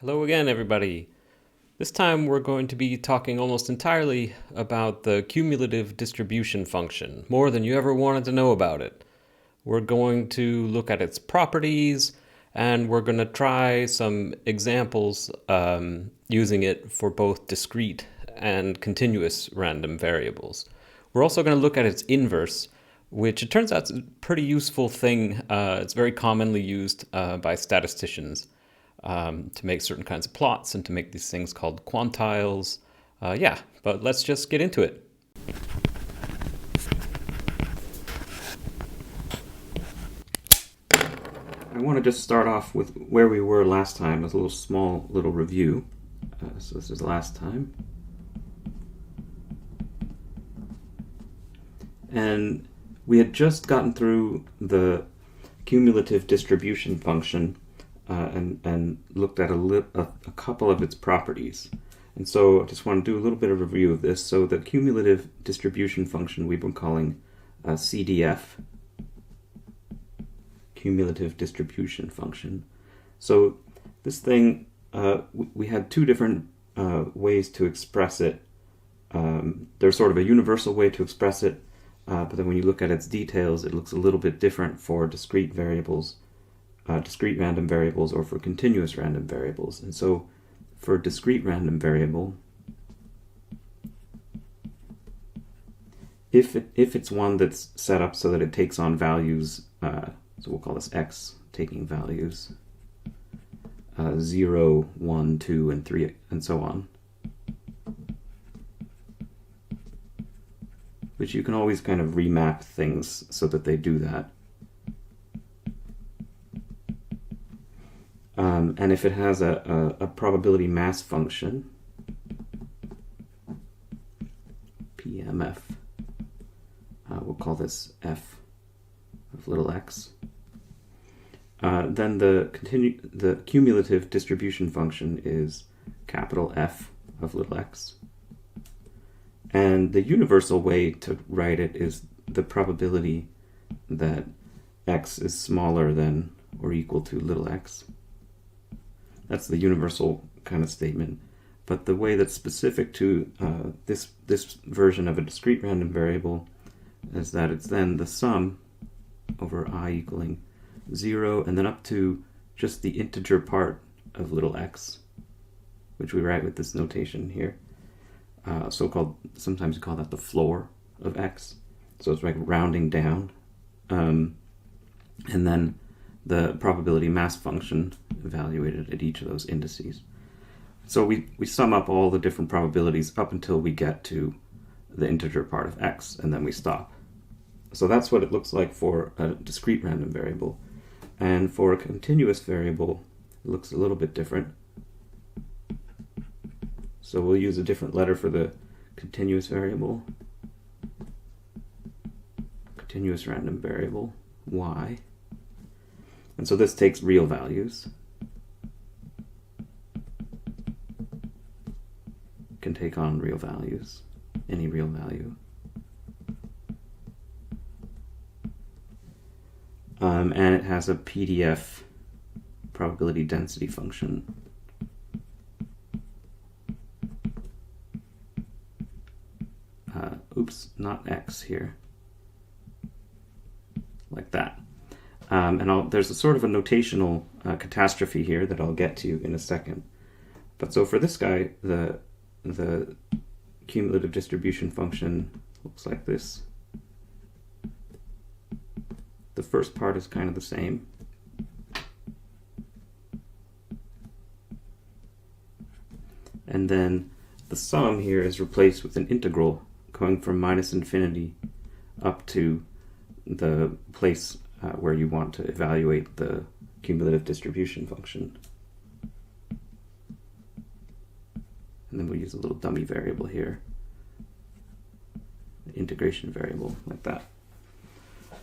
Hello again, everybody. This time we're going to be talking almost entirely about the cumulative distribution function, more than you ever wanted to know about it. We're going to look at its properties, and we're going to try some examples using it for both discrete and continuous random variables. We're also going to look at its inverse, which it turns out is a pretty useful thing. It's very commonly used by statisticians to make certain kinds of plots and to make these things called quantiles. But let's just get into it. I want to just start off with where we were last time as a small little review. So this is last time. And we had just gotten through the cumulative distribution function and looked at a couple of its properties. And so I just want to do a little bit of a review of this. So the cumulative distribution function we've been calling CDF, cumulative distribution function. So this thing, we had two different ways to express it. There's sort of a universal way to express it, but then when you look at its details, it looks a little bit different for discrete variables, discrete random variables, or for continuous random variables. And so for a discrete random variable, if it's one that's set up so that it takes on values, so we'll call this x taking values 0, 1, 2, and 3, and so on, which you can always kind of remap things so that they do that. And if it has a probability mass function, PMF, we'll call this f of little x, then the cumulative distribution function is capital F of little x. And the universal way to write it is the probability that x is smaller than or equal to little x. That's the universal kind of statement. But the way that's specific to this version of a discrete random variable is that it's then the sum over I equaling 0 and then up to just the integer part of little x, which we write with this notation here. Sometimes we call that the floor of x. So it's like rounding down. And then the probability mass function evaluated at each of those indices. So we sum up all the different probabilities up until we get to the integer part of x, and then we stop. So that's what it looks like for a discrete random variable. And for a continuous variable, it looks a little bit different. So we'll use a different letter for the continuous variable. Continuous random variable, y. And so this takes real values. Can take on real values, any real value. And it has a PDF probability density function. Not x here. Like that. There's a sort of a notational catastrophe here that I'll get to in a second. But so for this guy, the cumulative distribution function looks like this. The first part is kind of the same. And then the sum here is replaced with an integral going from minus infinity up to the place where you want to evaluate the cumulative distribution function. And then we'll use a little dummy variable here, an integration variable like that.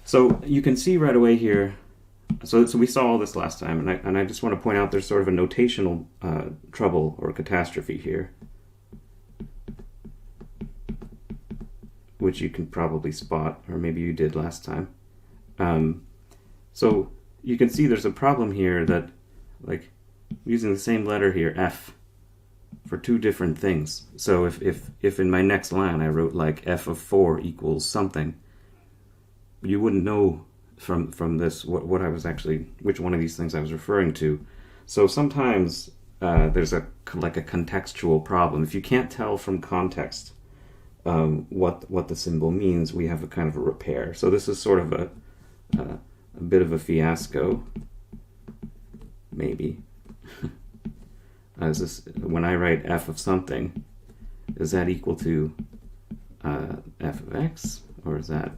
So you can see right away here, so we saw all this last time, and I just want to point out there's sort of a notational trouble or catastrophe here, which you can probably spot, or maybe you did last time. So you can see there's a problem here that, like, using the same letter here, f, for two different things. So if in my next line I wrote like f of 4 equals something, you wouldn't know from this what I was actually, which one of these things I was referring to. So sometimes there's a contextual problem. If you can't tell from context what the symbol means, we have a kind of a repair. So this is sort of a bit of a fiasco, maybe. Is this, when I write f of something, is that equal to f of x, or is that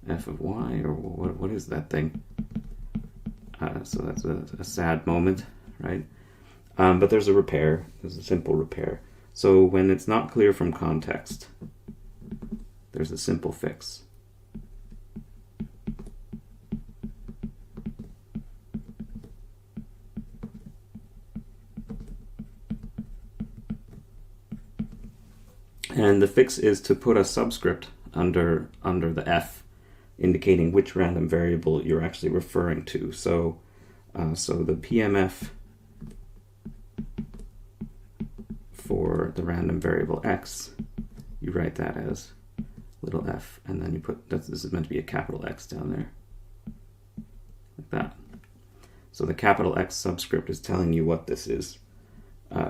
f of y, or what is that thing? So that's a sad moment, right? But there's a repair. There's a simple repair. So when it's not clear from context, there's a simple fix. And the fix is to put a subscript under the f, indicating which random variable you're actually referring to. So the PMF for the random variable x, you write that as little f, and then you put, this is meant to be a capital X down there, like that. So the capital X subscript is telling you what this is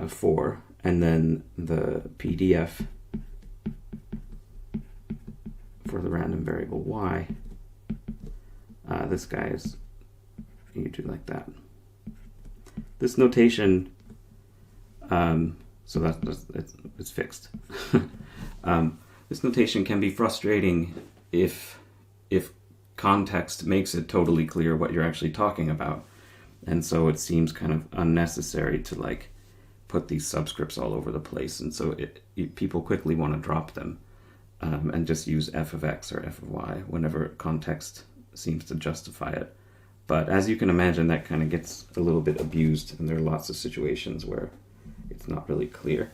for, and then the PDF for the random variable y, this guy is, you do like that. This notation, so it's fixed. This notation can be frustrating if context makes it totally clear what you're actually talking about, and so it seems kind of unnecessary to like put these subscripts all over the place, and so people quickly want to drop them and just use f of x or f of y whenever context seems to justify it. But as you can imagine, that kind of gets a little bit abused, and there are lots of situations where it's not really clear.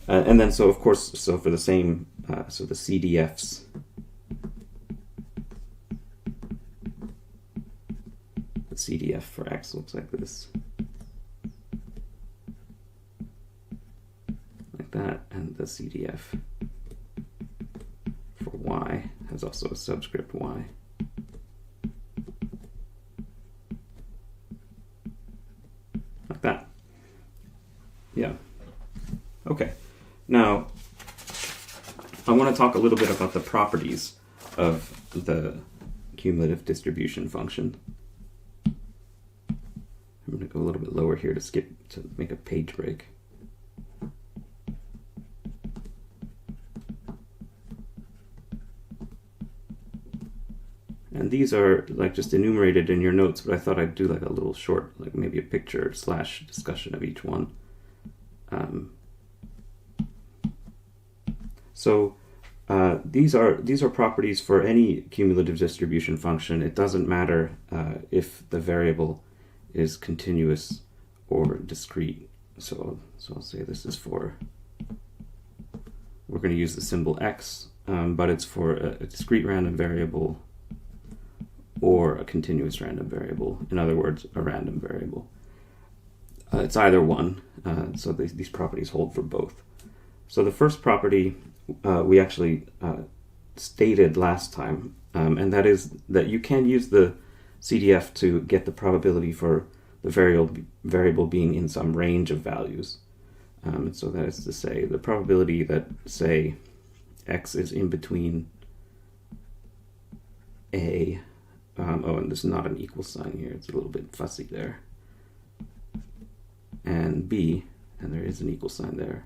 And then, so of course, so for the same, so the CDFs, the CDF for x looks like this, like that, and the CDF for y has also a subscript y. Like that. Yeah. Okay. Now, I want to talk a little bit about the properties of the cumulative distribution function. I'm going to go a little bit lower here to make a page break. And these are like just enumerated in your notes, but I thought I'd do like a little short, like maybe a picture / discussion of each one. So these are properties for any cumulative distribution function. It doesn't matter if the variable is continuous or discrete. So I'll say this is for, we're going to use the symbol x, but it's for a discrete random variable or a continuous random variable. In other words, a random variable. It's either one, so these properties hold for both. So the first property we actually stated last time, and that is that you can use the CDF to get the probability for the variable being in some range of values. So that is to say, the probability that, say, x is in between a, and there's not an equal sign here, it's a little bit fussy there, and b, and there is an equal sign there.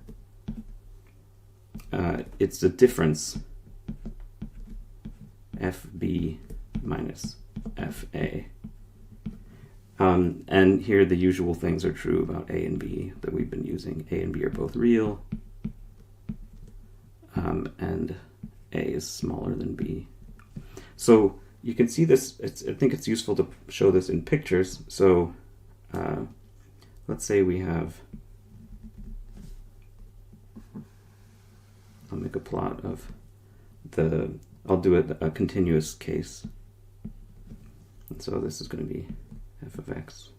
It's the difference fb minus fa. And here the usual things are true about a and b that we've been using. A and b are both real, and a is smaller than b. So you can see this, I think it's useful to show this in pictures. So let's say we have, I'll make a plot of I'll do a continuous case. And so this is going to be f of x.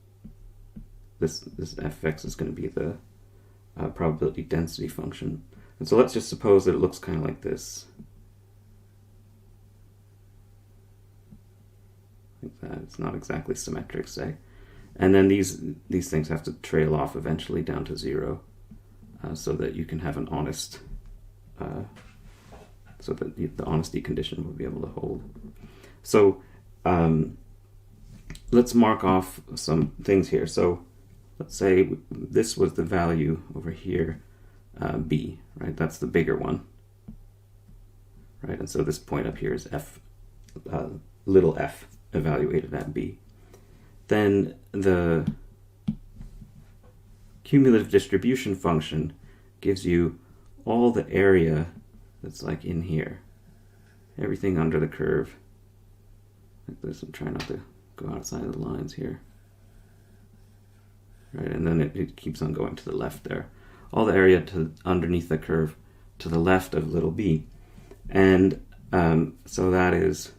this f of x is going to be the probability density function. And so let's just suppose that it looks kind of like this. Like that. It's not exactly symmetric, say. And then these things have to trail off eventually down to 0, so that you can have an honest, so that the honesty condition will be able to hold. So let's mark off some things here. So let's say this was the value over here, b, right? That's the bigger one, right? And so this point up here is f, little f evaluated at b. Then the cumulative distribution function gives you all the area that's like in here, everything under the curve like this. I'm trying not to go outside of the lines here, right? And then it keeps on going to the left there, all the area underneath the curve to the left of little b. And so that is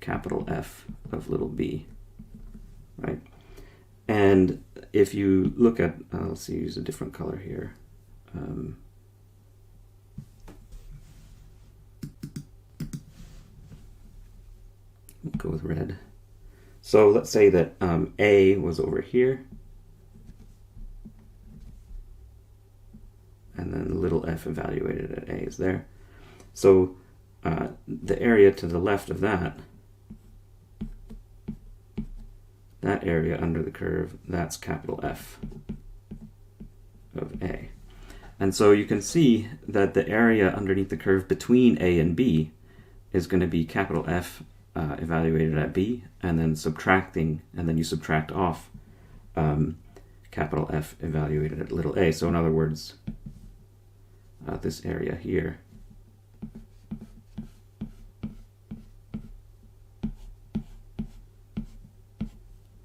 capital F of little b, right? And if you look at, let's see, use a different color here. We'll go with red. So let's say that A was over here, and then little f evaluated at A is there. So the area to the left of that area under the curve, that's capital F of A. And so you can see that the area underneath the curve between A and B is going to be capital F evaluated at B, and then subtracting, and then you subtract off capital F evaluated at little a. So in other words, this area here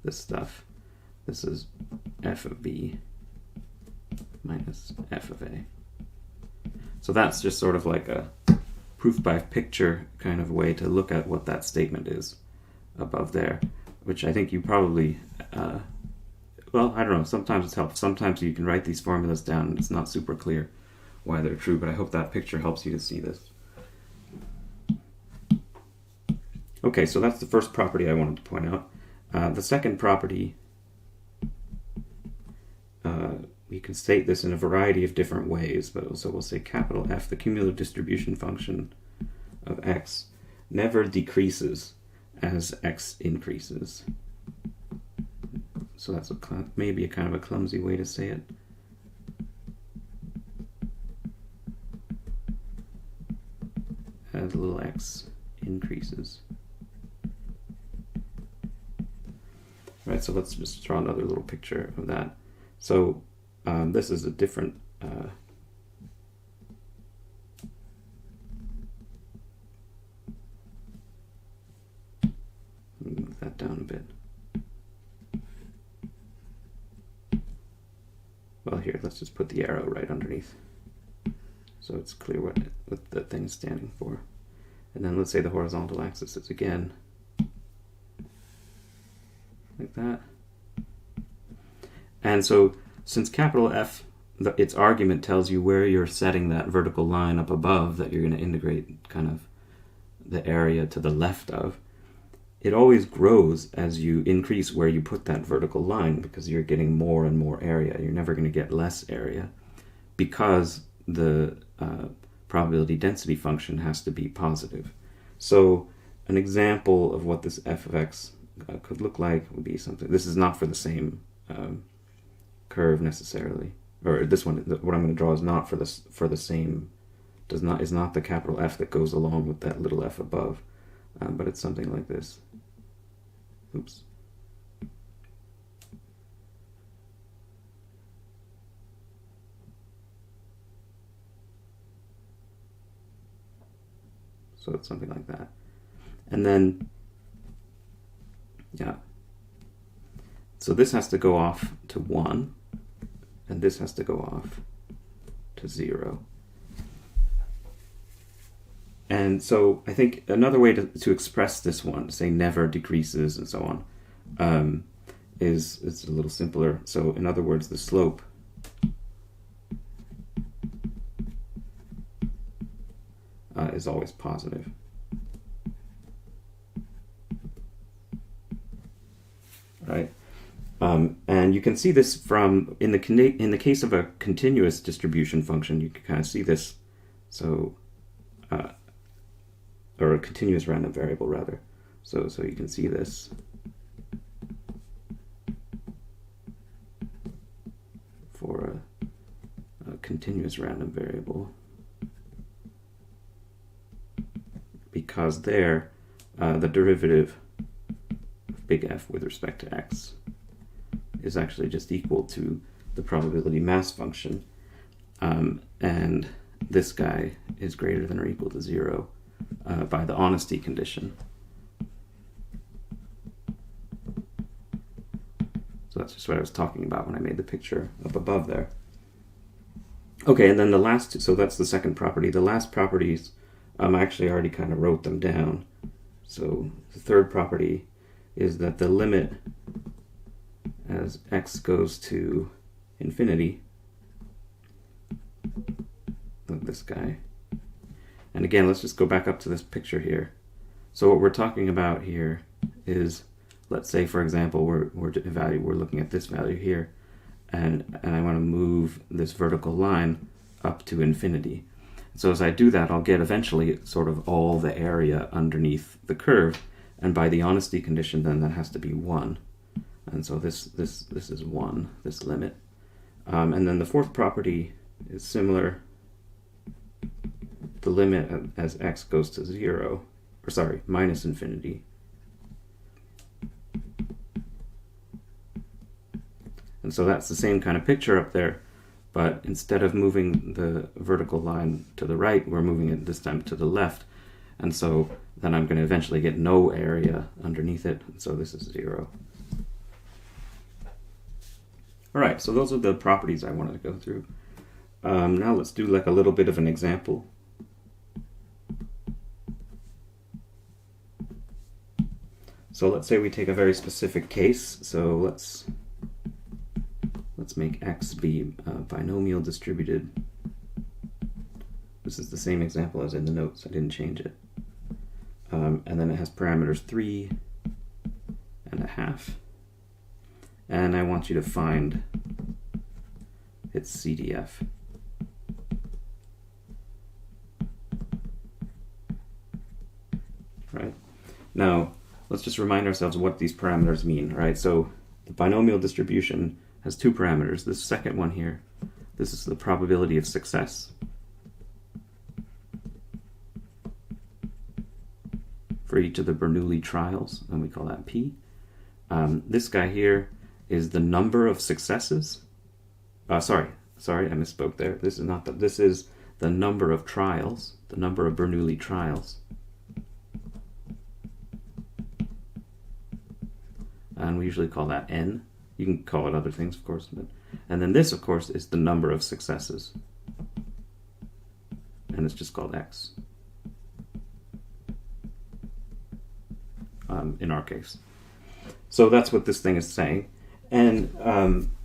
this stuff, this is f of b minus f of a. So that's just sort of like a proof by picture kind of way to look at what that statement is above there, which I think you probably, well, I don't know, sometimes it's helpful. Sometimes you can write these formulas down and it's not super clear why they're true, but I hope that picture helps you to see this. Okay, so that's the first property I wanted to point out. The second property, we can state this in a variety of different ways, but also we'll say capital F, the cumulative distribution function of x, never decreases as x increases. So that's maybe a kind of a clumsy way to say it. As little x increases. Right, so let's just draw another little picture of that. So this is a different move that down a bit. Well, here, let's just put the arrow right underneath so it's clear what the thing's standing for. And then let's say the horizontal axis is again like that. And so since capital F, its argument tells you where you're setting that vertical line up above that you're going to integrate kind of the area to the left of, it always grows as you increase where you put that vertical line, because you're getting more and more area. You're never going to get less area because the probability density function has to be positive. So an example of what this f of x could look like would be something. This is not for the same curve necessarily, or this one. What I'm going to draw is not for the same. Is not the capital F that goes along with that little f above, but it's something like this. Oops. So it's something like that. And then, yeah. So this has to go off to 1, and this has to go off to 0. And so I think another way to express this one, say never decreases and so on, is a little simpler. So in other words, the slope is always positive. Right? And you can see this from, in the case of a continuous distribution function, you can kind of see this. So, or a continuous random variable rather. So you can see this. For a continuous random variable. Because there, the derivative of big F with respect to x is actually just equal to the probability mass function, and this guy is greater than or equal to 0 by the honesty condition. So that's just what I was talking about when I made the picture up above there. Okay, and then the last two, so that's the second property. The last properties, I actually already kind of wrote them down. So the third property is that the limit as x goes to infinity, like this guy. And again, let's just go back up to this picture here. So what we're talking about here is, let's say for example, we're looking at this value here, and I want to move this vertical line up to infinity. So as I do that, I'll get eventually sort of all the area underneath the curve, and by the honesty condition, then that has to be 1. And so this is 1, this limit. And then the fourth property is similar. The limit as x goes to 0, or sorry, minus infinity. And so that's the same kind of picture up there, but instead of moving the vertical line to the right, we're moving it this time to the left. And so then I'm going to eventually get no area underneath it. And so this is 0. All right, so those are the properties I wanted to go through. Now let's do like a little bit of an example. So let's say we take a very specific case. So let's make x be binomial distributed. This is the same example as in the notes. I didn't change it. And then it has parameters 3.5. And I want you to find its CDF. Right? Now, let's just remind ourselves what these parameters mean, right? So the binomial distribution has two parameters. This second one here, this is the probability of success for each of the Bernoulli trials, and we call that P. This guy here is the number of successes. Sorry, I misspoke there. This is not this is the number of trials, the number of Bernoulli trials. And we usually call that N. You can call it other things, of course. And then this, of course, is the number of successes. And it's just called X. In our case. So that's what this thing is saying. And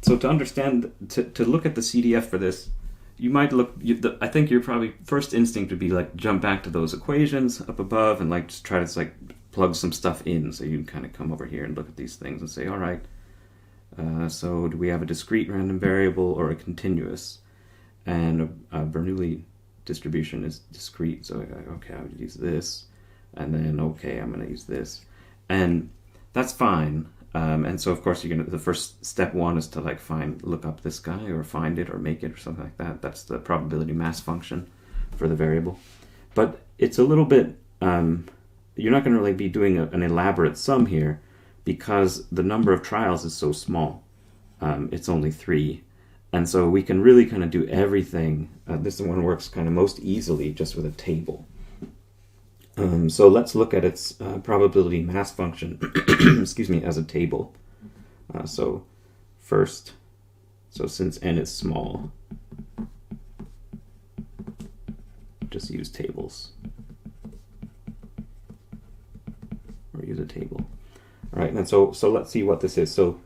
so to understand, to look at the CDF for this, you might look, I think your probably first instinct would be like jump back to those equations up above and like just try to like plug some stuff in. So you can kind of come over here and look at these things and say, all right, so do we have a discrete random variable or a continuous? And a Bernoulli distribution is discrete, so okay, I would use this, and then okay, I'm going to use this, and that's fine. And so of course the first step one is to like look up this guy or find it or make it or something like that. That's the probability mass function for the variable. But it's a little bit, you're not going to really be doing an elaborate sum here because the number of trials is so small. It's only 3. And so we can really kind of do everything. This one works kind of most easily just with a table. So let's look at its probability mass function, excuse me, as a table. So first, since n is small, just use tables. Or use a table. All right, and so let's see what this is. So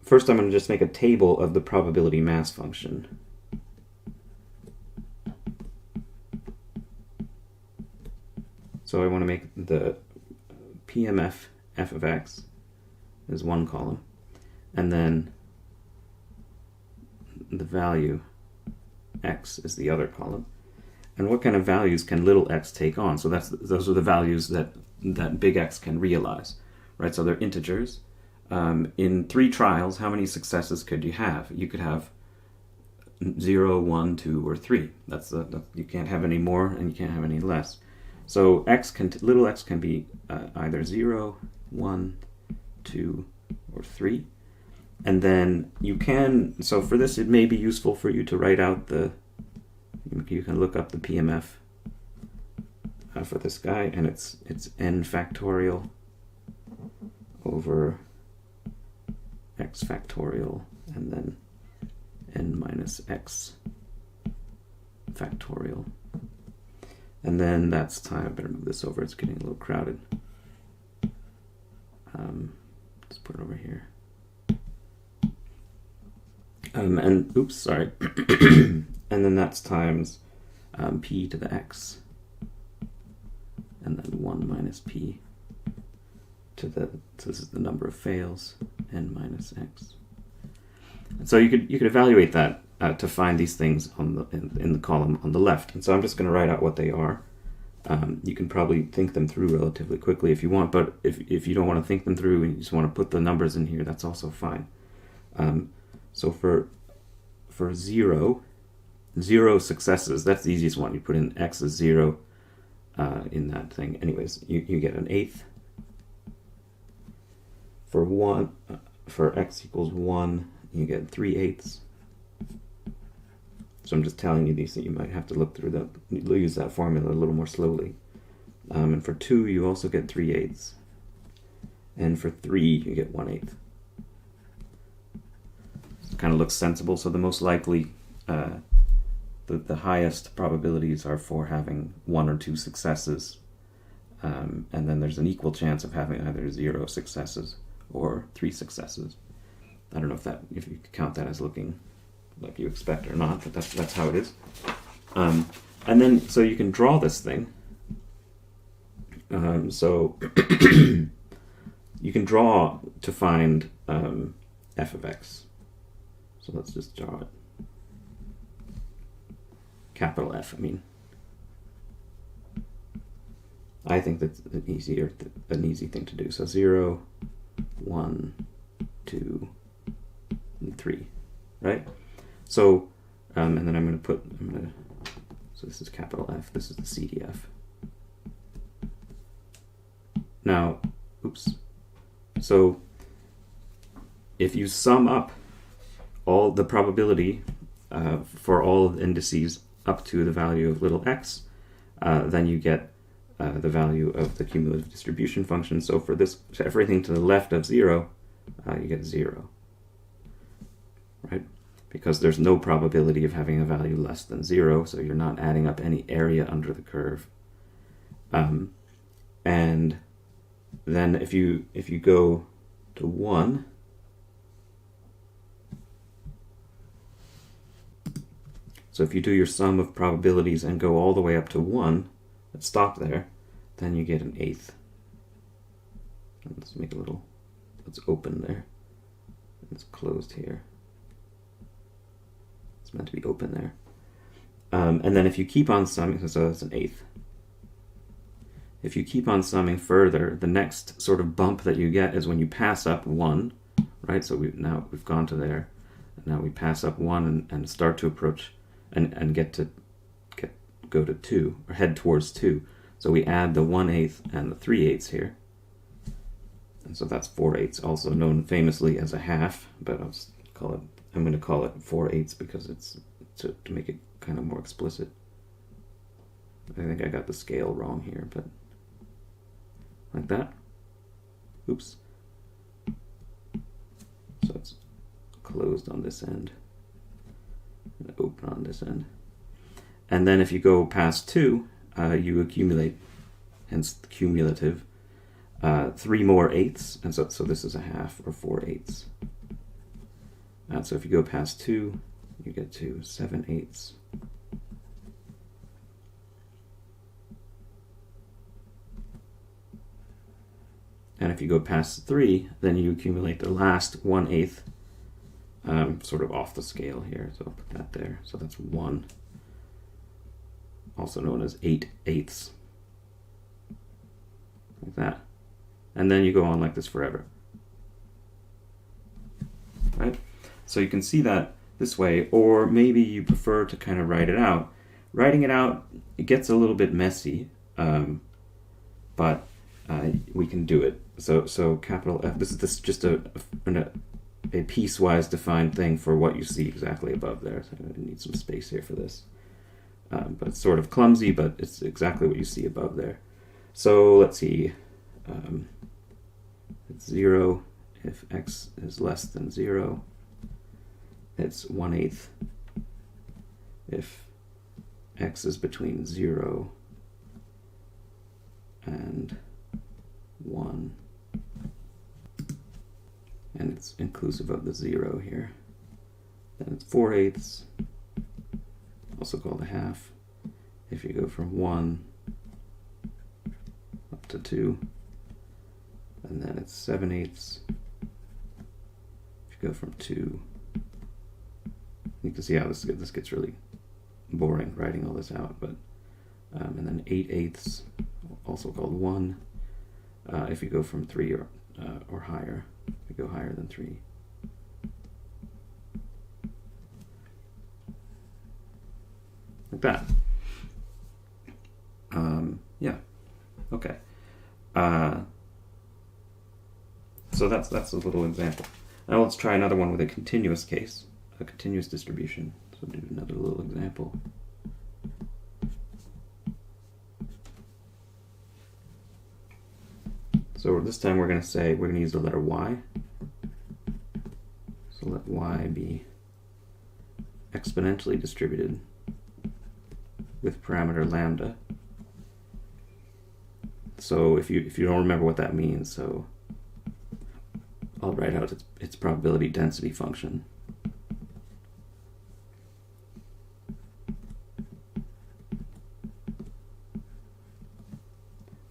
first I'm going to just make a table of the probability mass function. So I want to make the PMF f of x is one column, and then the value x is the other column. And what kind of values can little x take on? So those are the values that big X can realize, right? So they're integers. In 3 trials, how many successes could you have? You could have 0, 1, 2, or 3. You can't have any more, and you can't have any less. So little x can be either 0, 1, 2, or 3. And then you can, so for this it may be useful for you to write out you can look up the PMF for this guy, and it's n factorial over x factorial, and then n minus x factorial. And then that's time. I better move this over. It's getting a little crowded. Let's put it over here. And oops, sorry. And then that's times p to the x, and then 1 minus p so this is the number of fails, n minus x. And so you could evaluate that to find these things in the column on the left. And so I'm just going to write out what they are. You can probably think them through relatively quickly if you want, but if you don't want to think them through and you just want to put the numbers in here, that's also fine. So for 0 successes, that's the easiest one. You put in x is 0 in that thing. Anyways, you get an eighth. For x equals 1, you get 3/8. So I'm just telling you these, that you might have to look through that, use that formula a little more slowly. And for 2, you also get 3/8. And for 3, you get 1/8. It kind of looks sensible. So the most likely, the highest probabilities are for having 1 or 2 successes. And then there's an equal chance of having either 0 successes or 3 successes. I don't know if you count that as looking like you expect or not, but that's how it is. And then, so you can draw this thing. So you can draw to find f of x. So let's just draw it. Capital F, I mean. I think that's an easy thing to do. So 0, 1, 2, and 3, right? So, and then so this is capital F, this is the CDF. Now, oops. So, if you sum up all the probability for all indices up to the value of little x, then you get the value of the cumulative distribution function. So for everything to the left of 0, you get 0, right? Because there's no probability of having a value less than 0, so you're not adding up any area under the curve. And then if you go to 1, so if you do your sum of probabilities and go all the way up to 1, stop there, then you get an eighth. Let's make a little, let's open there. It's closed here. It's meant to be open there. And then if you keep on summing, so that's an eighth. If you keep on summing further, the next sort of bump that you get is when you pass up 1, right? So we've gone to there. And now we pass up 1 and start to approach and go to 2, or head towards 2. So we add the 1/8 and the 3/8 here. And so that's 4/8, also known famously as a half, but I'm going to call it 4/8 because it's to make it kind of more explicit. I think I got the scale wrong here, but like that. Oops. So it's closed on this end and open on this end. And then if you go past 2, you accumulate, hence cumulative, 3 more eighths, and so this is a half, or 4/8. So if you go past 2, you get to 7/8. And if you go past 3, then you accumulate the last 1/8 sort of off the scale here. So I'll put that there. So that's 1, also known as 8/8. Like that. And then you go on like this forever. Right? So you can see that this way, or maybe you prefer to kind of write it out. Writing it out, it gets a little bit messy, but we can do it. So capital F, this is just a piecewise defined thing for what you see exactly above there. So I need some space here for this. But it's sort of clumsy, but it's exactly what you see above there. So let's see. It's 0 if x is less than 0. It's 1/8 if x is between 0 and 1. And it's inclusive of the 0 here. Then it's 4/8, also called a half, if you go from 1 up to 2. And then it's 7/8 if you go from 2. You can see how this gets really boring writing all this out, but and then 8/8, also called 1, if you go from 3 or higher. If you go higher than 3. Like that. Yeah. Okay. So that's a little example. Now let's try another one with a continuous case, a continuous distribution. So do another little example. So this time we're going to use the letter y. So let y be exponentially distributed with parameter lambda. So if you don't remember what that means, so I'll write out its probability density function.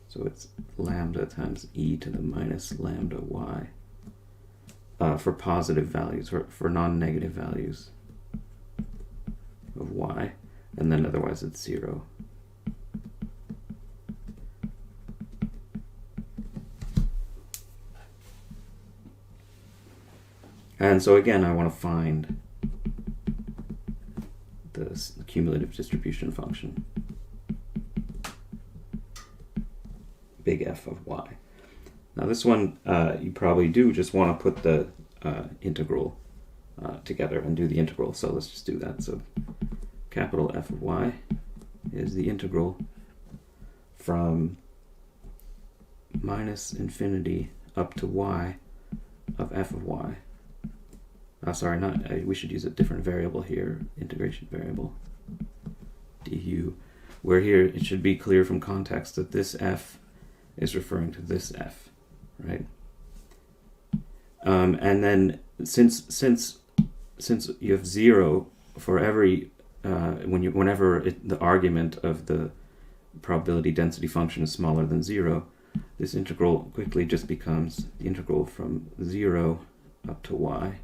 So it's lambda times e to the minus lambda y for positive values, for non-negative values of y, and then otherwise it's 0. And so again, I want to find the cumulative distribution function, big F of y. Now this one, you probably do just want to put the integral together and do the integral. So let's just do that. So capital F of y is the integral from minus infinity up to y of f of y. Sorry, we should use a different variable here, integration variable, du, where here it should be clear from context that this f is referring to this f, right? And then since you have 0 for every whenever the argument of the probability density function is smaller than 0, this integral quickly just becomes the integral from 0 up to y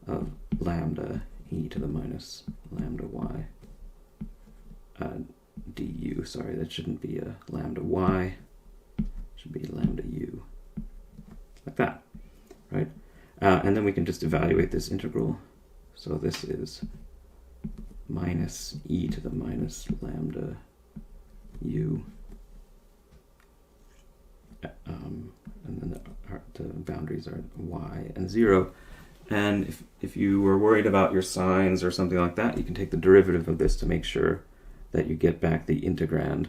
of lambda e to the minus lambda y du. Sorry, that shouldn't be a lambda y, it should be lambda u, like that, right? And then we can just evaluate this integral. So this is minus e to the minus lambda u, and then the boundaries are y and 0. And if you were worried about your signs or something like that, you can take the derivative of this to make sure that you get back the integrand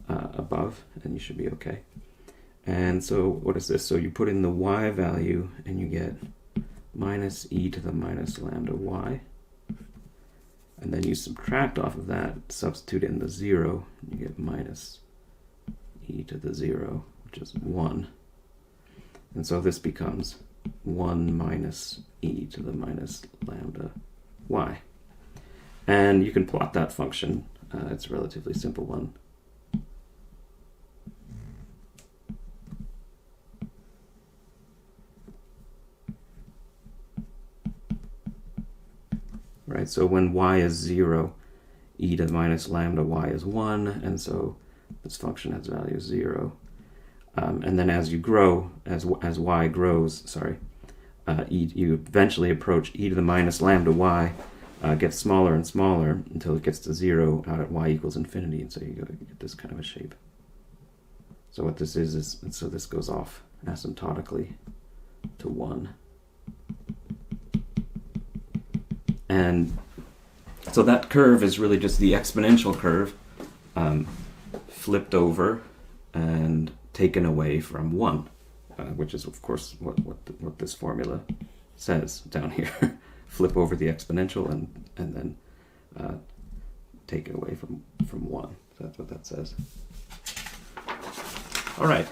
above, and you should be okay. And so what is this? So you put in the y value, and you get minus e to the minus lambda y. And then you subtract off of that, substitute in the 0, you get minus e to the 0, which is 1. And so this becomes 1 minus e to the minus lambda y. And you can plot that function. It's a relatively simple one. Right, so when y is 0, e to the minus lambda y is 1, and so this function has value 0. And then as you grow, as y grows, you eventually approach e to the minus lambda y, gets smaller and smaller until it gets to 0 out at y equals infinity, and so you get this kind of a shape. So what this is so this goes off asymptotically to 1. And so that curve is really just the exponential curve flipped over and taken away from 1, which is, of course, what this formula says down here. Flip over the exponential and then take it away from 1. So that's what that says. All right.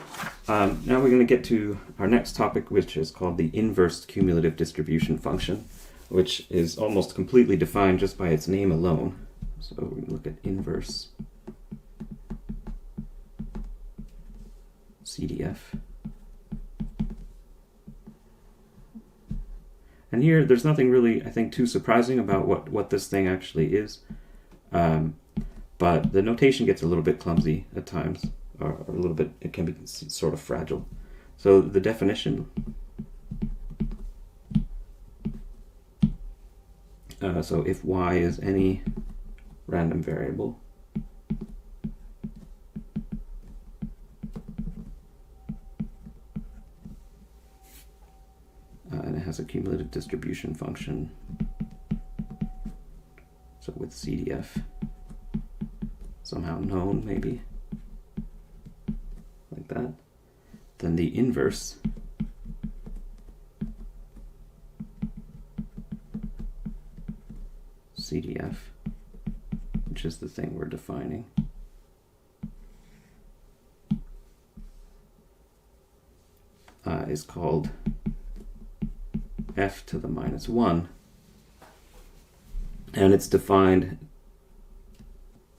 Now we're going to get to our next topic, which is called the inverse cumulative distribution function, which is almost completely defined just by its name alone. So we can look at inverse CDF. And here, there's nothing really, I think, too surprising about what this thing actually is. But the notation gets a little bit clumsy at times, or a little bit, it can be sort of fragile. So the definition, so if y is any random variable, and it has a cumulative distribution function, so with CDF somehow known, maybe, like that, then the inverse CDF, which is the thing we're defining, is called f to the minus 1, and it's defined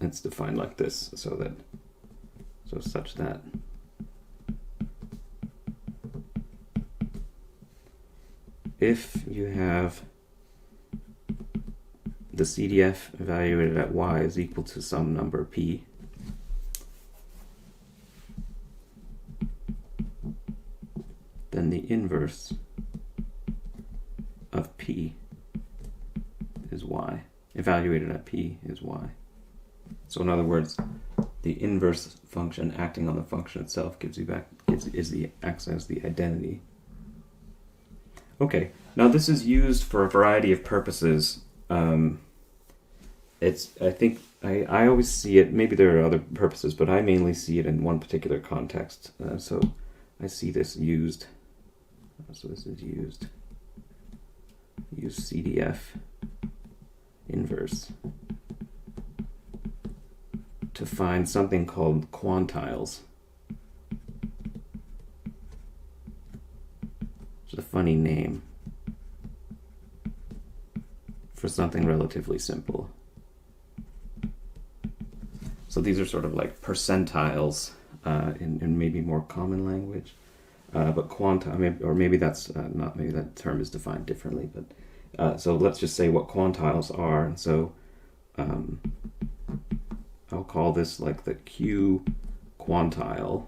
like this, so such that if you have the CDF evaluated at y is equal to some number p, then the inverse of p is y. Evaluated at p is y. So in other words, the inverse function acting on the function itself acts as the identity. Okay, now this is used for a variety of purposes. I always see it, maybe there are other purposes, but I mainly see it in one particular context. So I see this used, use CDF inverse to find something called quantiles. It's a funny name for something relatively simple. So these are sort of like percentiles in maybe more common language, but quantile, or maybe that's not. Maybe that term is defined differently. But so let's just say what quantiles are. And so I'll call this like the Q quantile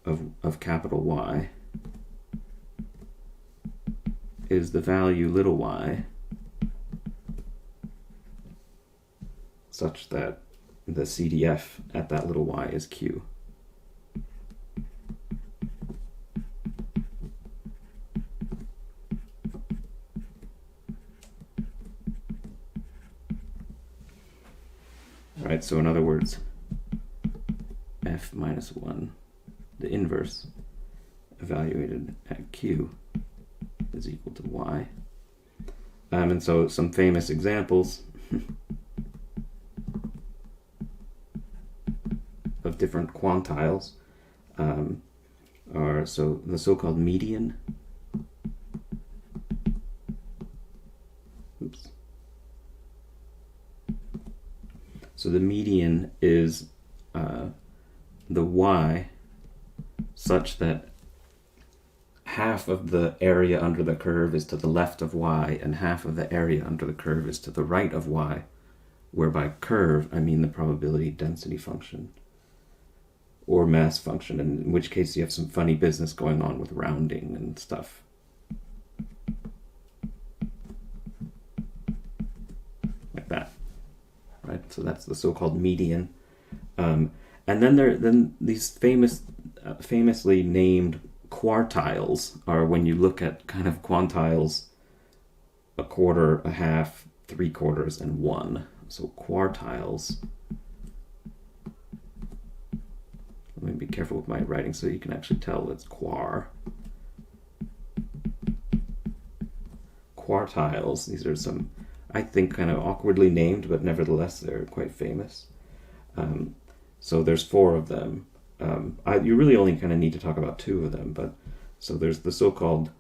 of capital Y is the value little y such that the CDF at that little y is Q. Right, so in other words, f minus 1, the inverse evaluated at Q, is equal to y. And so some famous examples of different quantiles. are so the so-called median. Oops. So the median is the y such that half of the area under the curve is to the left of y and half of the area under the curve is to the right of y, where by curve I mean the probability density function or mass function, in which case you have some funny business going on with rounding and stuff. Like that, right? So that's the so-called median. And then these famously named quartiles are when you look at kind of quantiles, a quarter, a half, 3/4, and 1. So quartiles. Let me be careful with my writing so you can actually tell it's Quartiles. These are some, I think, kind of awkwardly named, but nevertheless they're quite famous. So there's 4 of them. You really only kind of need to talk about 2 of them, but so there's the so-called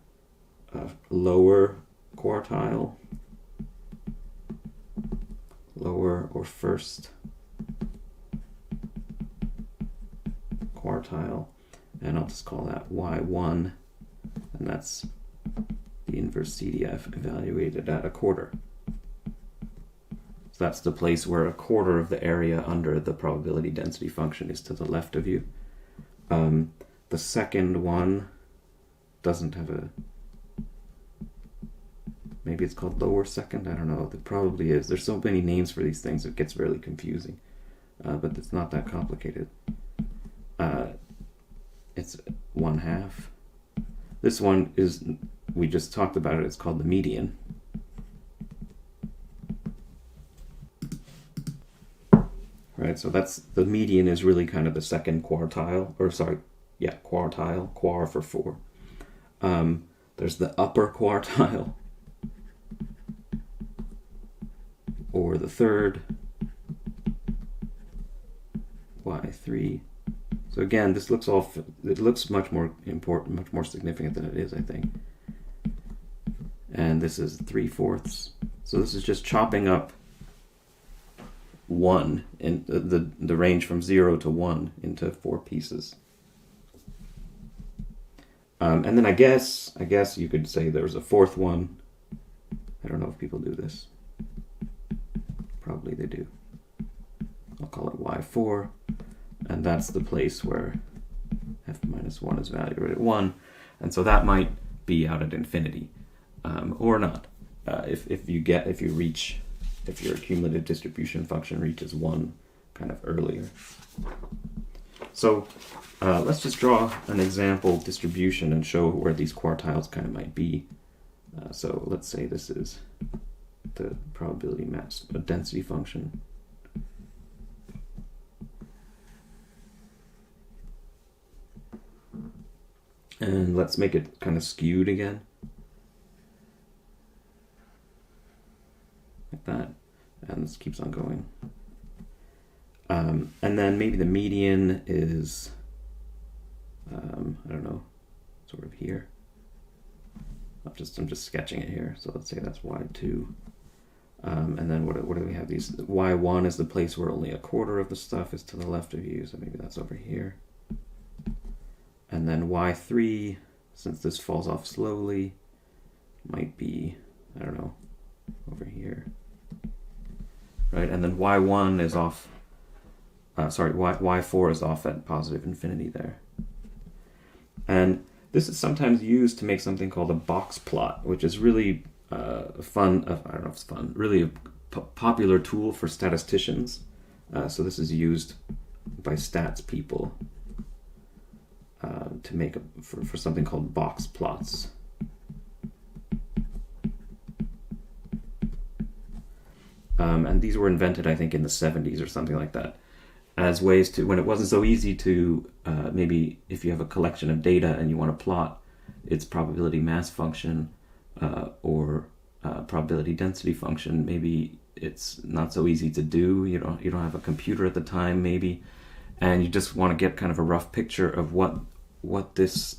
lower quartile, lower or first quartile, and I'll just call that Y1, and that's the inverse CDF evaluated at a quarter. So that's the place where a quarter of the area under the probability density function is to the left of you. The second one doesn't have a, maybe it's called lower second, I don't know, it probably is. There's so many names for these things, it gets really confusing, but it's not that complicated. It's 1/2. This one is, we just talked about it, it's called the median. Right, so that's, the median is really kind of the second quartile, or sorry, yeah, quartile, quar for 4. There's the upper quartile, or the third, Y3. So again, this looks it looks much more important, much more significant than it is, I think. And this is 3/4. So this is just chopping up 1 in the range from 0 to 1 into 4 pieces. And then I guess you could say there's a 4th one. I don't know if people do this. Probably they do. I'll call it Y4, and that's the place where f minus 1 is valued at 1, and so that might be out at infinity, or not. If your cumulative distribution function reaches 1 kind of earlier. So let's just draw an example distribution and show where these quartiles kind of might be. So let's say this is the probability mass density function. And let's make it kind of skewed again. Like that. And this keeps on going. And then maybe the median is, I don't know, sort of here. I'm just sketching it here. So let's say that's Y2. And then what do we have? These Y1 is the place where only a quarter of the stuff is to the left of you. So maybe that's over here. And then Y3, since this falls off slowly, might be, I don't know, over here. Right, and then Y1 is off, Y4 is off at positive infinity there. And this is sometimes used to make something called a box plot, which is really fun, I don't know if it's fun, really a popular tool for statisticians. So this is used by stats people to make for something called box plots. And these were invented, I think, in the 70s or something like that, as ways to, when it wasn't so easy to, maybe if you have a collection of data and you want to plot its probability mass function or probability density function, maybe it's not so easy to do. You don't have a computer at the time, maybe, and you just want to get kind of a rough picture of what this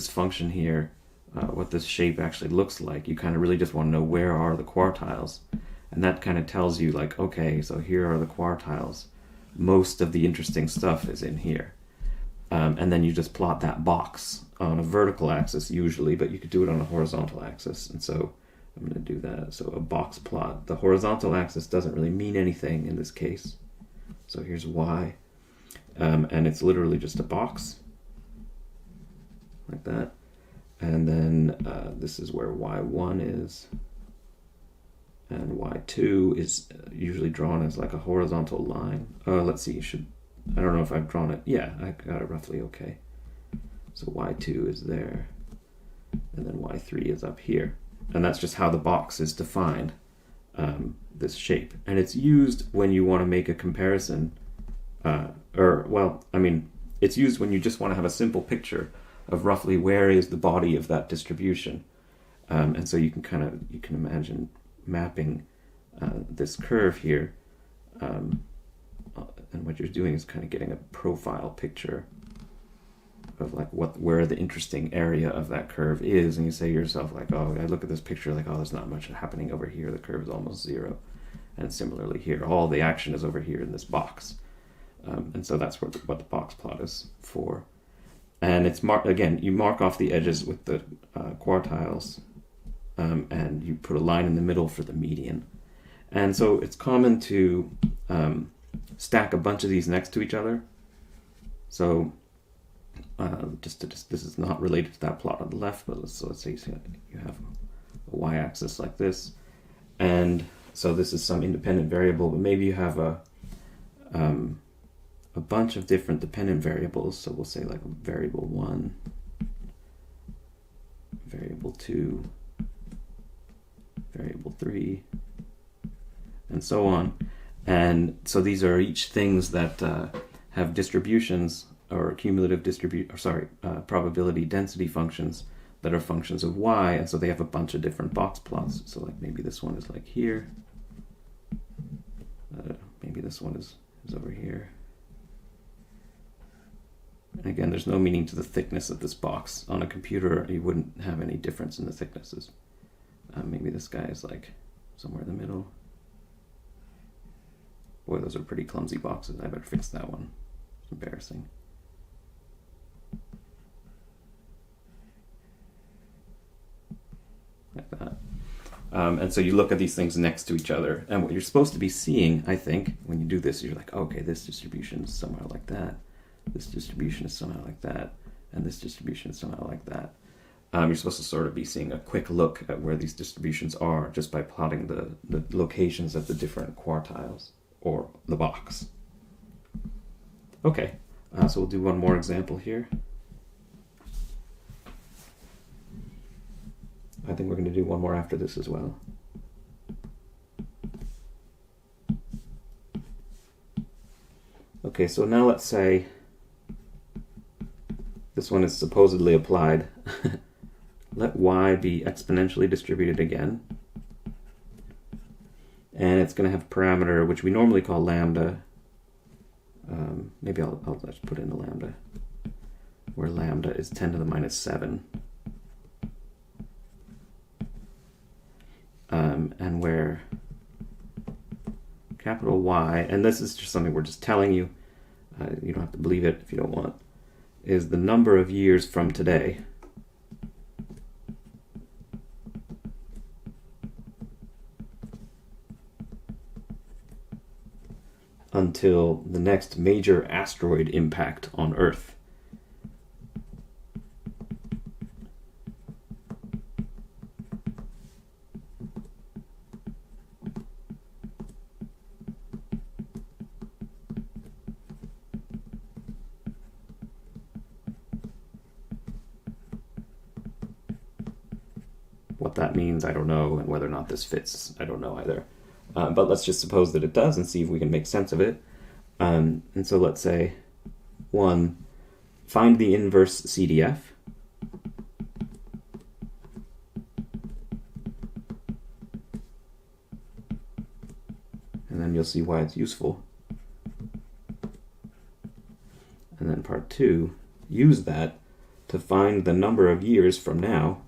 function here, what this shape actually looks like. You kind of really just want to know where are the quartiles, and that kind of tells you like, okay, so here are the quartiles. Most of the interesting stuff is in here. And then you just plot that box on a vertical axis usually, but you could do it on a horizontal axis. And so I'm going to do that. So a box plot. The horizontal axis doesn't really mean anything in this case. So here's y. And it's literally just a box like that. And then this is where y1 is. And y2 is usually drawn as like a horizontal line. Let's see, I don't know if I've drawn it. Yeah, I got it roughly okay. So y2 is there, and then y3 is up here. And that's just how the box is defined, this shape. And it's used when you want to make a comparison, it's used when you just want to have a simple picture of roughly where is the body of that distribution. And so you can imagine mapping this curve here, and what you're doing is kind of getting a profile picture of like where the interesting area of that curve is, and you say to yourself like, oh, I look at this picture like, oh, there's not much happening over here, the curve is almost zero, and similarly here, all the action is over here in this box, and so that's what the box plot is for. And it's again, you mark off the edges with the quartiles, and you put a line in the middle for the median. And so it's common to stack a bunch of these next to each other. So this is not related to that plot on the left, but let's say you have a y-axis like this, and so this is some independent variable, but maybe you have a bunch of different dependent variables. So we'll say like variable 1, variable 2, variable 3, and so on. And so these are each things that have distributions or cumulative probability density functions that are functions of y, and so they have a bunch of different box plots. So like maybe this one is like here, maybe this one is over here. And again, there's no meaning to the thickness of this box. On a computer, you wouldn't have any difference in the thicknesses. Maybe this guy is like somewhere in the middle. Boy, those are pretty clumsy boxes. I better fix that one. It's embarrassing. Like that. And so you look at these things next to each other, and what you're supposed to be seeing, I think, when you do this, you're like, okay, this distribution is somehow like that, this distribution is somehow like that, and this distribution is somehow like that. You're supposed to sort of be seeing a quick look at where these distributions are just by plotting the locations of the different quartiles, or the box. Okay, so we'll do one more example here. I think we're going to do one more after this as well. Okay, so now let's say this one is supposedly applied. Let y be exponentially distributed again. And it's going to have a parameter which we normally call lambda. Maybe I'll just put in a lambda, where lambda is 10 to the minus 7. And where capital Y, and this is just something we're just telling you, you don't have to believe it if you don't want, is the number of years from today until the next major asteroid impact on Earth. What that means, I don't know, and whether or not this fits, I don't know either. But let's just suppose that it does and see if we can make sense of it. And so let's say, 1, find the inverse CDF. And then you'll see why it's useful. 2, use that to find the number of years from now.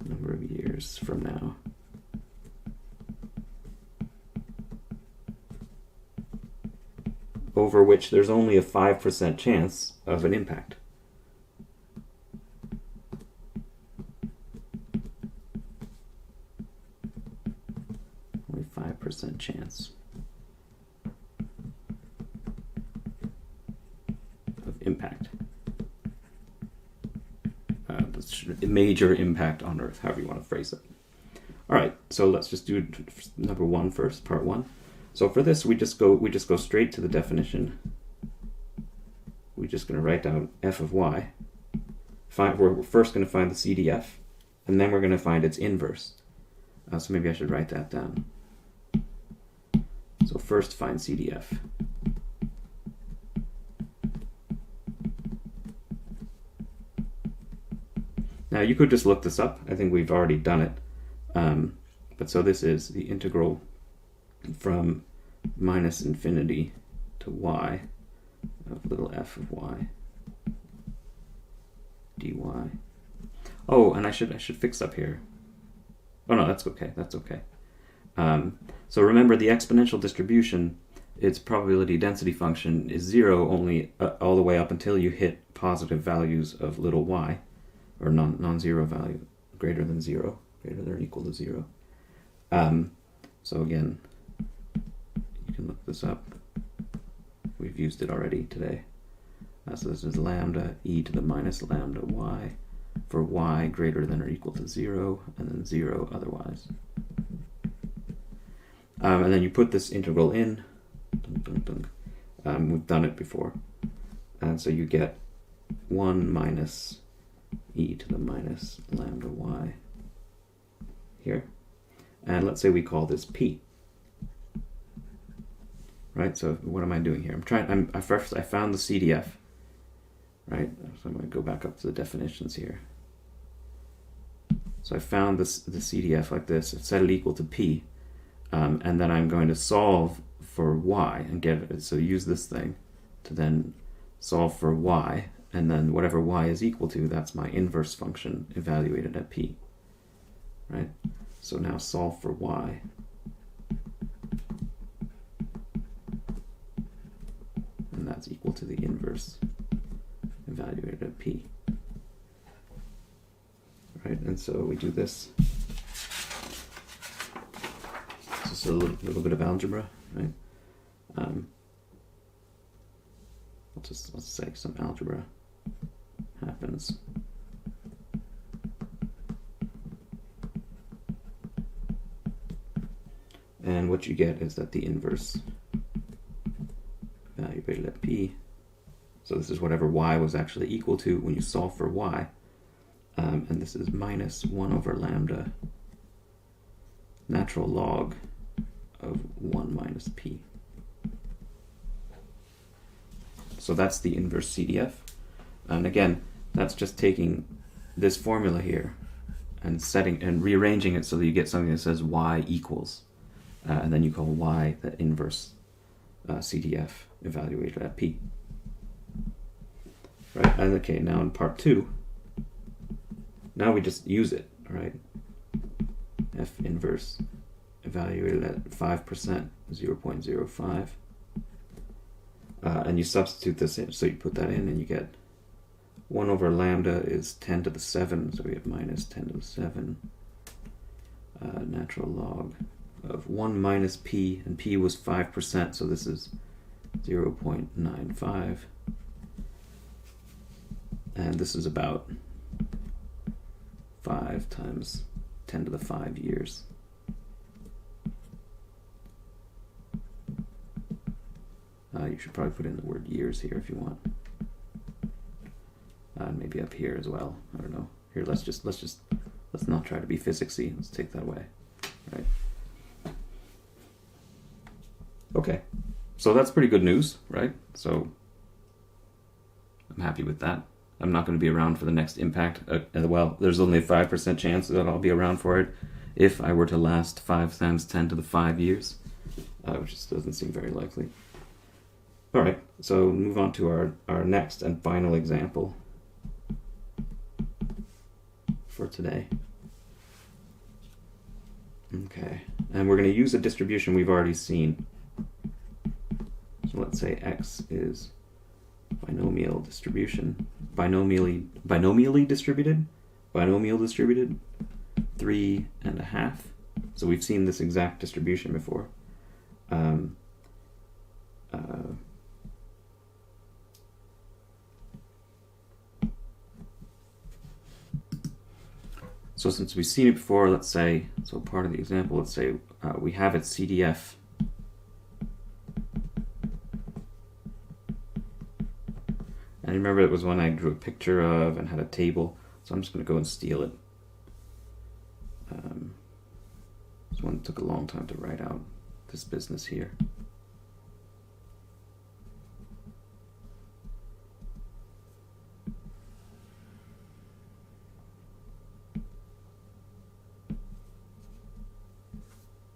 Number of years from now. Over which there's only a 5% chance of an impact. Only 5% chance of impact. Major impact on Earth, however you want to phrase it. All right, so let's just do number 1 first, part 1. So for this, we just go straight to the definition. We're just going to write down f of y. We're first going to find the CDF, and then we're going to find its inverse. So maybe I should write that down. So first find CDF. Now you could just look this up. I think we've already done it. But so this is the integral from minus infinity to y of little f of y dy. Oh, and I should fix up here. Oh no, that's okay. That's okay. So remember, the exponential distribution, its probability density function is 0 only all the way up until you hit positive values of little y, or non-zero value greater than 0, greater than or equal to 0. So again, you can look this up. We've used it already today. So this is lambda e to the minus lambda y for y greater than or equal to 0, and then 0 otherwise. And then you put this integral in. We've done it before. And so you get 1 minus e to the minus lambda y here. And let's say we call this p. Right, so what am I doing here? I found the CDF, right? So I'm going to go back up to the definitions here. So I found the CDF like this. I've set it equal to p, and then I'm going to solve for y and get it. So use this thing to then solve for y, and then whatever y is equal to, that's my inverse function evaluated at p, right? So now solve for y. And that's equal to the inverse evaluated at p. Right, and so we do this. Just a little bit of algebra, right? Let's say some algebra happens. And what you get is that the inverse evaluated at p, so this is whatever y was actually equal to when you solve for y, and this is minus 1 over lambda natural log of 1 minus p. So that's the inverse CDF. And again, that's just taking this formula here and rearranging it so that you get something that says y equals. And then you call y the inverse CDF evaluated at p. Right, and okay, now in part 2, now we just use it, right? F inverse evaluated at 5%, 0.05. And you substitute this in, so you put that in and you get 1 over lambda is 10 to the 7, so we have minus 10 to the 7 natural log of 1 minus p, and p was 5%, so this is 0.95. And this is about 5 times 10 to the 5 years. You should probably put in the word years here if you want. Maybe up here as well. I don't know. Here, let's not try to be physicsy. Let's take that away. Right. Okay. So that's pretty good news, right? So I'm happy with that. I'm not going to be around for the next impact. Well, there's only a 5% chance that I'll be around for it if I were to last 5 times 10 to the 5 years, which just doesn't seem very likely. All right, so move on to our next and final example for today. Okay, and we're going to use a distribution we've already seen. So let's say x is binomial distribution, binomially distributed, binomial distributed, 3.5. So we've seen this exact distribution before. So since we've seen it before, let's say, so part of the example, let's say we have its CDF. And remember it was one I drew a picture of and had a table, so I'm just going to go and steal it. This one took a long time to write out, this business here.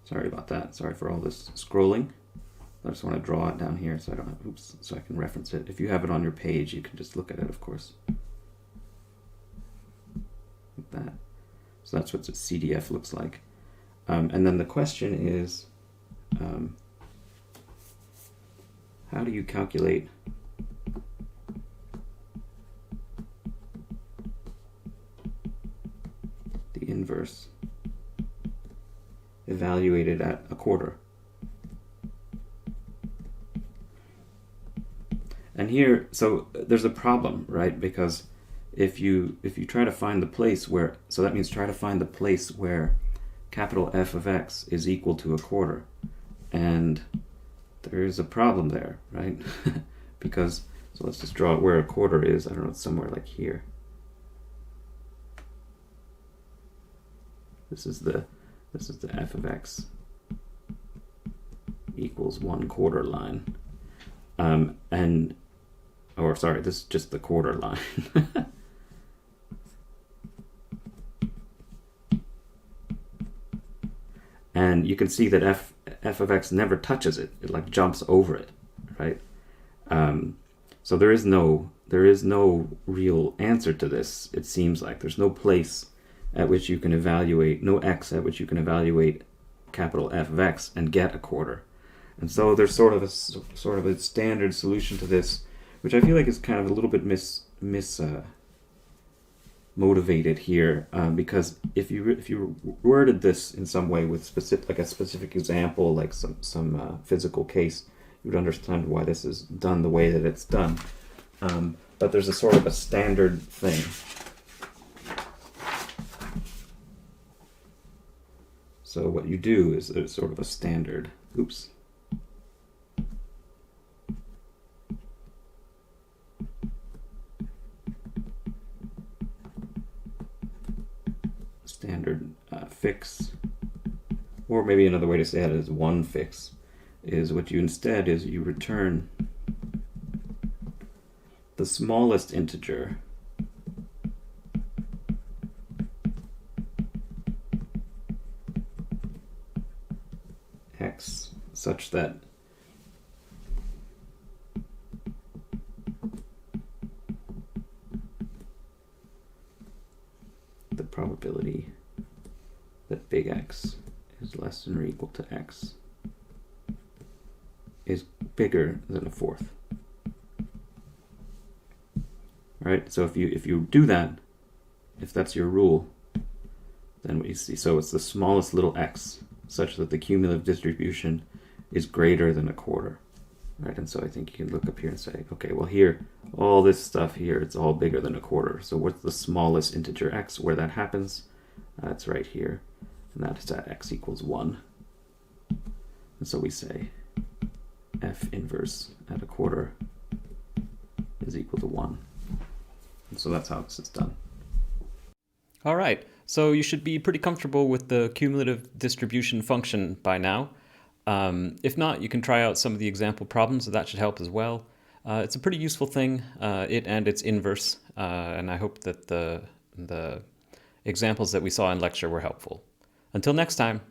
Sorry about that. Sorry for all this scrolling. I just want to draw it down here so I don't have, oops, so I can reference it. If you have it on your page, you can just look at it, of course. Like that. So that's what the CDF looks like. And then the question is, how do you calculate the inverse evaluated at a quarter? And here, so there's a problem, right? Because if you try to find the place where, so that means try to find the place where capital F of x is equal to a quarter. And there is a problem there, right? Because, so let's just draw it where a quarter is. I don't know, it's somewhere like here. This is the F of x equals 1/4 line. Or sorry, this is just the quarter line. And you can see that f of x never touches it. It like jumps over it, right? So there is no real answer to this. It seems like there's no place at which you can evaluate, no x at which you can evaluate capital F of x and get a quarter. And so there's sort of a standard solution to this, which I feel like is kind of a little bit motivated here, because if you worded this in some way with a specific example, like some physical case, you would understand why this is done the way that it's done. But there's a sort of a standard thing. So what you do is there's sort of a standard. Oops. Standard fix, or maybe another way to say it is one fix, is what you instead is you return the smallest integer x such that the probability that big X is less than or equal to X is bigger than a fourth. All right, so if you do that, if that's your rule, then what you see, so it's the smallest little x such that the cumulative distribution is greater than a quarter. Right, and so I think you can look up here and say, okay, well here, all this stuff here, it's all bigger than a quarter. So what's the smallest integer x where that happens? It's right here, and that is at x equals 1. And so we say f inverse at a quarter is equal to 1. And so that's how this is done. All right, so you should be pretty comfortable with the cumulative distribution function by now. If not, you can try out some of the example problems, so that should help as well. It's a pretty useful thing, it and its inverse, and I hope that the examples that we saw in lecture were helpful. Until next time.